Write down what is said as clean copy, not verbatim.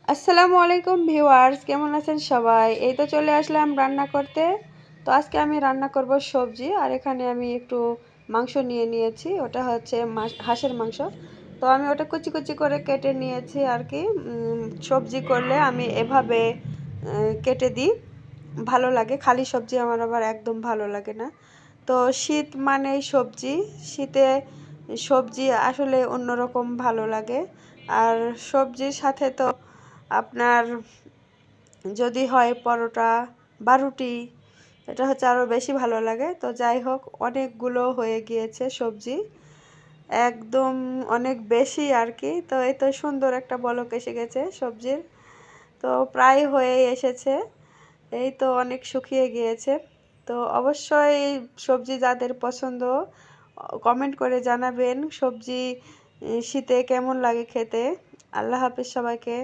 আসসালামু আলাইকুম ভিউয়ার্স, কেমন আছেন সবাই? এই তো চলে আসলাম রান্না করতে। তো আজকে আমি রান্না করব সবজি, আর এখানে আমি একটু মাংস নিয়ে নিয়েছি। ওটা হচ্ছে হাঁসের মাংস। তো আমি ওটা কুচি কুচি করে কেটে নিয়েছি আর কি। সবজি করলে আমি এভাবে কেটে দিই, ভালো লাগে। খালি সবজি আমার আবার একদম ভালো লাগে না। তো শীত মানেই সবজি, শীতে সবজি আসলে অন্যরকম ভালো লাগে। আর সবজির সাথে তো আপনার যদি হয় পরোটা বা রুটি, এটা হচ্ছে আরও বেশি ভালো লাগে। তো যাই হোক, অনেকগুলো হয়ে গিয়েছে সবজি, একদম অনেক বেশি আর কি। তো এই তো সুন্দর একটা বলক এসে গেছে সবজির, তো প্রায় হয়ে এসেছে। এই তো অনেক শুকিয়ে গিয়েছে। তো অবশ্যই সবজি যাদের পছন্দ কমেন্ট করে জানাবেন সবজি শীতে কেমন লাগে খেতে। আল্লাহ হাফেজ সবাইকে।